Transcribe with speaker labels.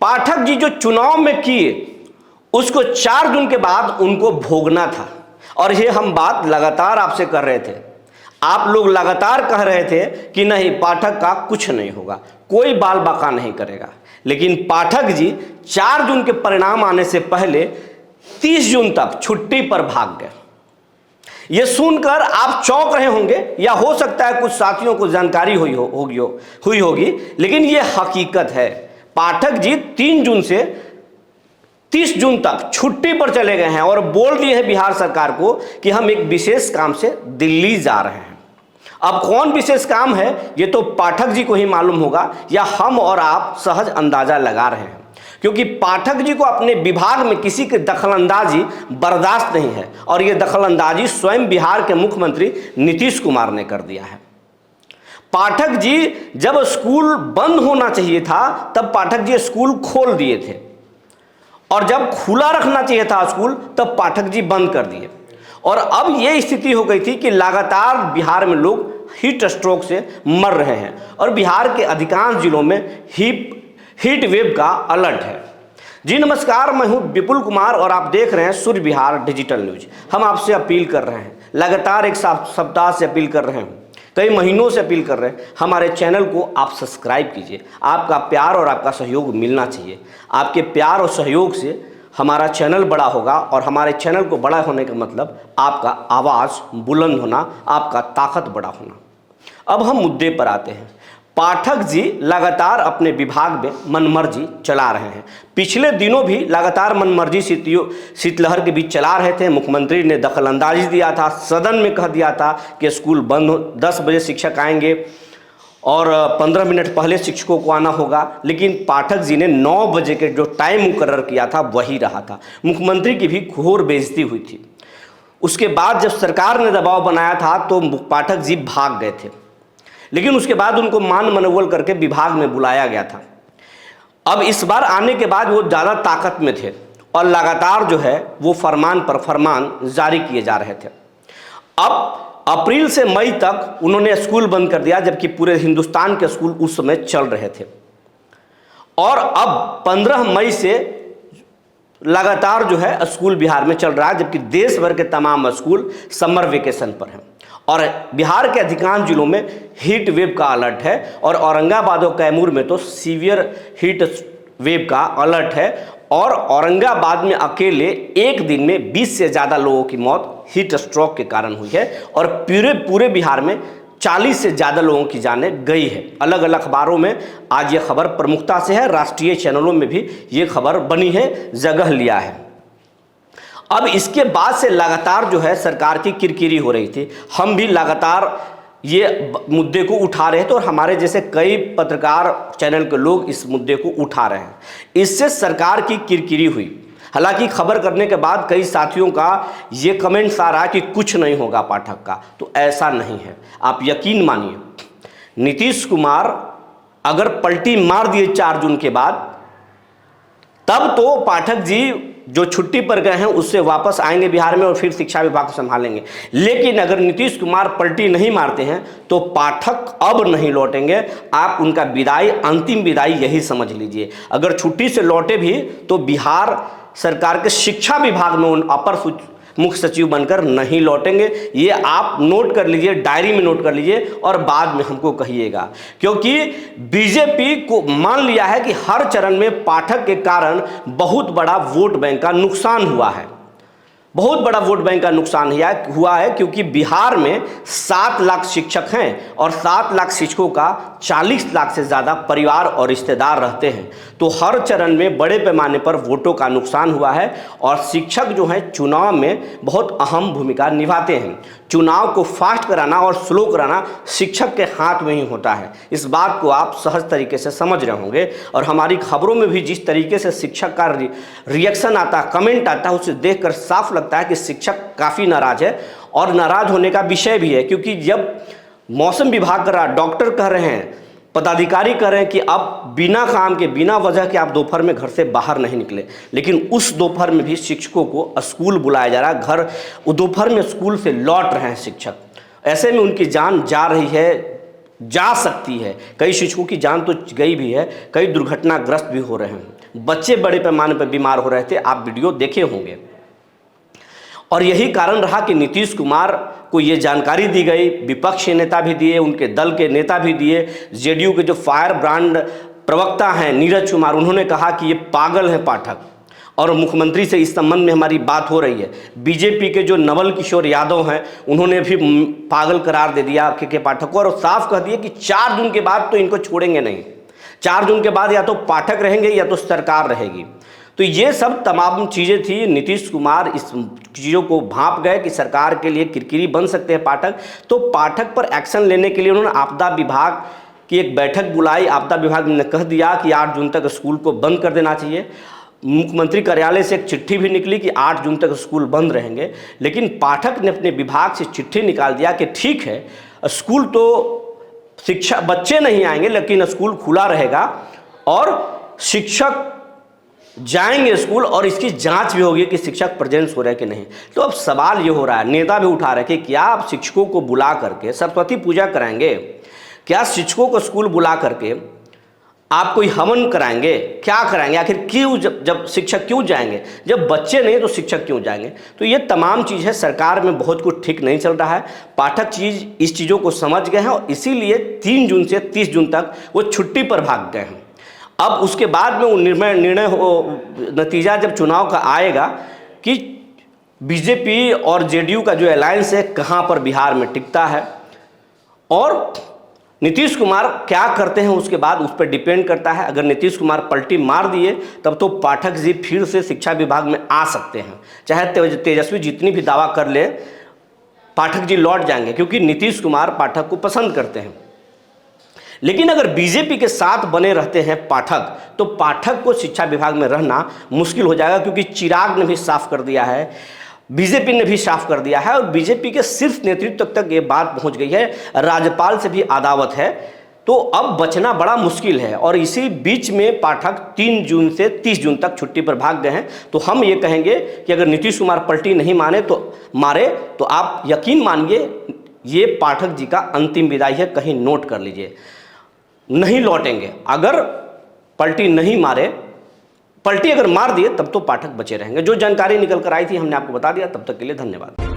Speaker 1: पाठक जी जो चुनाव में किए उसको 4 जून के बाद उनको भोगना था। और ये हम बात लगातार आपसे कर रहे थे, आप लोग लगातार कह रहे थे कि नहीं पाठक का कुछ नहीं होगा, कोई बाल बाका नहीं करेगा। लेकिन पाठक जी 4 जून के परिणाम आने से पहले 30 जून तक छुट्टी पर भाग गए। यह सुनकर आप चौंक रहे होंगे, या हो सकता है कुछ साथियों को जानकारी हुई होगी, लेकिन यह हकीकत है। पाठक जी 3 जून से 30 जून तक छुट्टी पर चले गए हैं और बोल दिए हैं बिहार सरकार को कि हम एक विशेष काम से दिल्ली जा रहे हैं। अब कौन विशेष काम है ये तो पाठक जी को ही मालूम होगा, या हम और आप सहज अंदाजा लगा रहे हैं, क्योंकि पाठक जी को अपने विभाग में किसी की दखलंदाजी बर्दाश्त नहीं है। और ये दखलंदाजी स्वयं बिहार के मुख्यमंत्री नीतीश कुमार ने कर दिया है। पाठक जी जब स्कूल बंद होना चाहिए था तब पाठक जी स्कूल खोल दिए थे, और जब खुला रखना चाहिए था स्कूल तब पाठक जी बंद कर दिए। और अब यह स्थिति हो गई थी कि लगातार बिहार में लोग हीट स्ट्रोक से मर रहे हैं, और बिहार के अधिकांश जिलों में हीट वेव का अलर्ट है। जी नमस्कार, मैं हूं विपुल कुमार और आप देख रहे हैं सूर्य बिहार डिजिटल न्यूज। हम आपसे अपील कर रहे हैं, लगातार एक सप्ताह से अपील कर रहे हैं, कई महीनों से अपील कर रहे हैं, हमारे चैनल को आप सब्सक्राइब कीजिए। आपका प्यार और आपका सहयोग मिलना चाहिए। आपके प्यार और सहयोग से हमारा चैनल बड़ा होगा, और हमारे चैनल को बड़ा होने का मतलब आपका आवाज़ बुलंद होना, आपका ताकत बड़ा होना। अब हम मुद्दे पर आते हैं। पाठक जी लगातार अपने विभाग में मनमर्जी चला रहे हैं। पिछले दिनों भी लगातार मनमर्जी शीतलहर के बीच चला रहे थे। मुख्यमंत्री ने दखलंदाजी दिया था, सदन में कह दिया था कि स्कूल बंद हो, 10 बजे शिक्षक आएंगे और 15 मिनट पहले शिक्षकों को आना होगा। लेकिन पाठक जी ने 9 बजे के जो टाइम मुकर्रर किया था वही रहा था। मुख्यमंत्री की भी घोर बेइज्जती हुई थी। उसके बाद जब सरकार ने दबाव बनाया था तो पाठक जी भाग गए थे, लेकिन उसके बाद उनको मान मनोबल करके विभाग में बुलाया गया था। अब इस बार आने के बाद वो ज़्यादा ताकत में थे और लगातार जो है वो फरमान पर फरमान जारी किए जा रहे थे। अब अप्रैल से मई तक उन्होंने स्कूल बंद कर दिया, जबकि पूरे हिंदुस्तान के स्कूल उस समय चल रहे थे। और अब 15 मई से लगातार जो है स्कूल बिहार में चल रहा है, जबकि देश भर के तमाम स्कूल समर वेकेशन पर हैं। और बिहार के अधिकांश जिलों में हीट वेव का अलर्ट है, और औरंगाबाद और कैमूर में तो सीवियर हीट वेव का अलर्ट है। और औरंगाबाद में अकेले एक दिन में 20 से ज़्यादा लोगों की मौत हीट स्ट्रोक के कारण हुई है, और पूरे बिहार में 40 से ज़्यादा लोगों की जानें गई है। अलग अलग अखबारों में आज ये खबर प्रमुखता से है, राष्ट्रीय चैनलों में भी ये खबर बनी है, जगह लिया है। अब इसके बाद से लगातार जो है सरकार की किरकिरी हो रही थी। हम भी लगातार ये मुद्दे को उठा रहे थे, और हमारे जैसे कई पत्रकार चैनल के लोग इस मुद्दे को उठा रहे हैं। इससे सरकार की किरकिरी हुई। हालांकि खबर करने के बाद कई साथियों का ये कमेंट्स आ रहा कि कुछ नहीं होगा पाठक का, तो ऐसा नहीं है। आप यकीन मानिए, नीतीश कुमार अगर पलटी मार दिए 4 जून के बाद, तब तो पाठक जी जो छुट्टी पर गए हैं उससे वापस आएंगे बिहार में और फिर शिक्षा विभाग को संभालेंगे। लेकिन अगर नीतीश कुमार पलटी नहीं मारते हैं तो पाठक अब नहीं लौटेंगे। आप उनका विदाई, अंतिम विदाई यही समझ लीजिए। अगर छुट्टी से लौटे भी तो बिहार सरकार के शिक्षा विभाग में उन अपर मुख्य सचिव बनकर नहीं लौटेंगे। ये आप नोट कर लीजिए, डायरी में नोट कर लीजिए, और बाद में हमको कहिएगा। क्योंकि बीजेपी को मान लिया है कि हर चरण में पाठक के कारण बहुत बड़ा वोट बैंक का नुकसान हुआ है। बहुत बड़ा वोट बैंक का नुकसान हुआ है, क्योंकि बिहार में 7 लाख शिक्षक हैं, और 7 लाख शिक्षकों का 40 लाख से ज़्यादा परिवार और रिश्तेदार रहते हैं। तो हर चरण में बड़े पैमाने पर वोटों का नुकसान हुआ है, और शिक्षक जो हैं चुनाव में बहुत अहम भूमिका निभाते हैं। चुनाव को फास्ट कराना और स्लो कराना शिक्षक के हाथ में ही होता है। इस बात को आप सहज तरीके से समझ रहे होंगे, और हमारी खबरों में भी जिस तरीके से शिक्षक का रिएक्शन आता है, कमेंट आता है, उसे देखकर साफ लगता है कि शिक्षक काफ़ी नाराज है। और नाराज होने का विषय भी है, क्योंकि जब मौसम विभाग कर रहा, डॉक्टर कह रहे हैं, पदाधिकारी कह रहे हैं कि अब बिना काम के, बिना वजह के आप दोपहर में घर से बाहर नहीं निकले, लेकिन उस दोपहर में भी शिक्षकों को स्कूल बुलाया जा रहा है। घर दोपहर में स्कूल से लौट रहे हैं शिक्षक। ऐसे में उनकी जान जा रही है, जा सकती है। कई शिक्षकों की जान तो गई भी है, कई दुर्घटनाग्रस्त भी हो रहे हैं। बच्चे बड़े पैमाने पर बीमार हो रहे थे, आप वीडियो देखे होंगे। और यही कारण रहा कि नीतीश कुमार को ये जानकारी दी गई, विपक्ष के नेता भी दिए, उनके दल के नेता भी दिए, जेडीयू के जो फायर ब्रांड प्रवक्ता हैं नीरज कुमार, उन्होंने कहा कि ये पागल है पाठक, और मुख्यमंत्री से इस संबंध में हमारी बात हो रही है। बीजेपी के जो नवल किशोर यादव हैं, उन्होंने भी पागल करार दे दिया के पाठक को, और साफ कह दिए कि 4 जून के बाद तो इनको छोड़ेंगे नहीं। 4 जून के बाद या तो पाठक रहेंगे या तो सरकार रहेगी। तो ये सब तमाम चीज़ें थी। नीतीश कुमार इस चीज़ों को भांप गए कि सरकार के लिए किरकिरी बन सकते हैं पाठक, तो पाठक पर एक्शन लेने के लिए उन्होंने आपदा विभाग की एक बैठक बुलाई। आपदा विभाग ने कह दिया कि 8 जून तक स्कूल को बंद कर देना चाहिए। मुख्यमंत्री कार्यालय से एक चिट्ठी भी निकली कि 8 जून तक स्कूल बंद रहेंगे, लेकिन पाठक ने अपने विभाग से चिट्ठी निकाल दिया कि ठीक है, स्कूल तो शिक्षा बच्चे नहीं आएंगे लेकिन स्कूल खुला रहेगा और शिक्षक जाएंगे स्कूल, और इसकी जांच भी होगी कि शिक्षक प्रेजेंस हो रहे हैं कि नहीं। तो अब सवाल ये हो रहा है, नेता भी उठा रहे हैं कि क्या आप शिक्षकों को बुला करके सरस्वती पूजा कराएंगे? क्या शिक्षकों को स्कूल बुला करके आप कोई हवन कराएंगे? क्या कराएंगे? आखिर क्यों, जब शिक्षक क्यों जाएंगे? जब बच्चे नहीं तो शिक्षक क्यों जाएंगे? तो ये तमाम चीज़ है, सरकार में बहुत कुछ ठीक नहीं चल रहा है। पाठक इस चीज़ों को समझ गए हैं और इसीलिए 3 जून से 30 जून तक वो छुट्टी पर भाग गए हैं। अब उसके बाद में वो नतीजा जब चुनाव का आएगा कि बीजेपी और जेडीयू का जो अलायंस है कहाँ पर बिहार में टिकता है, और नीतीश कुमार क्या करते हैं उसके बाद उस पर डिपेंड करता है। अगर नीतीश कुमार पलटी मार दिए तब तो पाठक जी फिर से शिक्षा विभाग में आ सकते हैं, चाहे तेजस्वी जितनी भी दावा कर ले, पाठक जी लौट जाएंगे, क्योंकि नीतीश कुमार पाठक को पसंद करते हैं। लेकिन अगर बीजेपी के साथ बने रहते हैं पाठक, तो पाठक को शिक्षा विभाग में रहना मुश्किल हो जाएगा, क्योंकि चिराग ने भी साफ कर दिया है, बीजेपी ने भी साफ कर दिया है, और बीजेपी के शीर्ष नेतृत्व तक ये बात पहुंच गई है, राज्यपाल से भी अदावत है। तो अब बचना बड़ा मुश्किल है, और इसी बीच में पाठक 3 जून से 30 जून तक छुट्टी पर भाग गए हैं। तो हम ये कहेंगे कि अगर नीतीश कुमार पलटी नहीं मारे तो आप यकीन मानिए ये पाठक जी का अंतिम विदाई है, कहीं नोट कर लीजिए, नहीं लौटेंगे। अगर पलटी नहीं मारे, पलटी अगर मार दिए तब तो पाठक बचे रहेंगे। जो जानकारी निकल कर आई थी हमने आपको बता दिया। तब तक के लिए धन्यवाद।